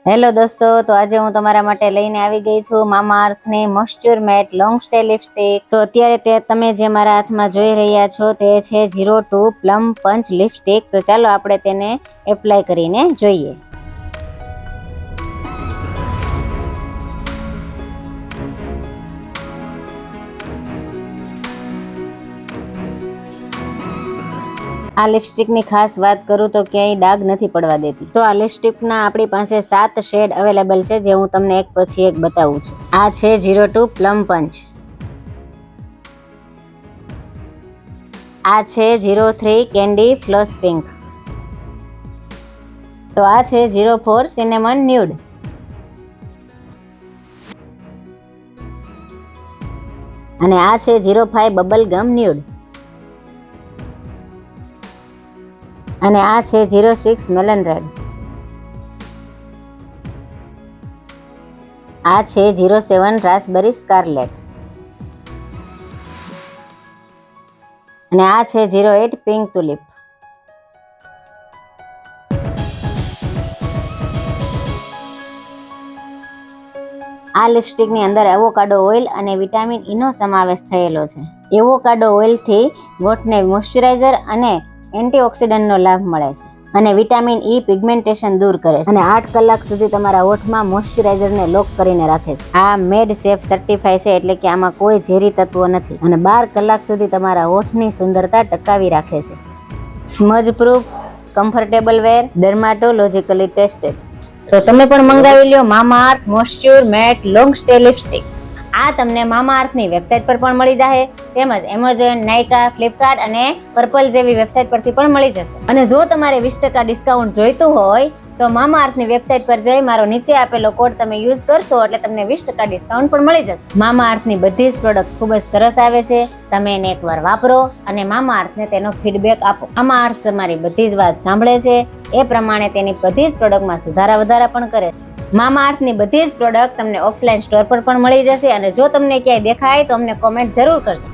Hello દોસ્તો, તો આજે હું તમારા માટે લઈને આવી ગઈ છું મામાઅર્થની moisture matte long stay lipstick. તો અત્યારે તમે જે મારા હાથમાં જોઈ રહ્યા છો તે છે 02 પ્લમ પંચ લિપસ્ટિક. તો ચાલો આપણે તેને એપ્લાય કરીને જોઈએ. આ લિપસ્ટિકની ખાસ વાત કરું તો ક્યાંય ડાઘ નથી પડવા દેતી. તો આ લિપસ્ટિકના આપણી પાસે 7 શેડ અવેલેબલ છે, જે હું તમને એક પછી એક બતાવું છું. આ છે 02 પ્લમ પંચ, આ છે 03 કેન્ડી ફ્લોસ પિંક, તો આ છે 04 સિનેમન ન્યૂડ, અને આ છે 05 બબલ ગમ ન્યૂડ, અને આ છે 06 મેલન રેડ, આ છે 07 રાસબેરી સ્કારલેટ, અને આ છે 08 પિંક તુલિપ. આ લિપસ્ટિકની અંદર એવોકાડો ઓઇલ અને વિટામિન ઈ નો સમાવેશ થયેલો છે. એવોકાડો ઓઇલથી હોઠને મોઇશ્ચરાઇઝર અને એન્ટીઓક્સિડન્ટનો લાભ મળે છે, અને વિટામિન ઈ પિગમેન્ટેશન દૂર કરે છે, અને 8 કલાક સુધી તમારા હોઠમાં મોઇશ્ચરાઇઝરને લોક કરીને રાખે છે. આ મેડ સેફ સર્ટિફાઈ છે, એટલે કે આમાં કોઈ ઝેરી તત્વો નથી, અને 12 કલાક સુધી તમારા હોઠની સુંદરતા ટકાવી રાખે છે. Smudge proof, comfortable wear, dermatologically tested. તો તમે પણ મંગાવી લ્યો Mamaearth moisture matte long stay lipstick. આ તમને મામાઅર્થની વેબસાઇટ પર પણ મળી જશે, તેમજ એમેઝોન, નાયકા, ફ્લિપકાર્ટ અને પર્પલ જેવી વેબસાઇટ પરથી પણ મળી જશે. અને જો તમારે 20% ડિસ્કાઉન્ટ જોઈતું હોય તો મામાઅર્થની વેબસાઇટ પર જઈ મારો નીચે આપેલો કોડ તમે યુઝ કરશો એટલે તમને 20% ડિસ્કાઉન્ટ પણ મળી જશે. મામાઅર્થની બધી જ પ્રોડક્ટ ખૂબ જ સરસ આવે છે. તમે એને એકવાર વાપરો અને મામાઅર્થને તેનો ફીડબેક આપો. મામાઅર્થ તમારી બધી જ વાત સાંભળે છે, એ પ્રમાણે તેની બધી જ પ્રોડક્ટમાં સુધારા વધારા પણ કરે છે. મામાઅર્થની બધી જ પ્રોડક્ટ તમને ઓફલાઈન સ્ટોર પર પણ મળી જશે, અને જો તમને ક્યાંય દેખાય તો અમને કોમેન્ટ જરૂર કરજો.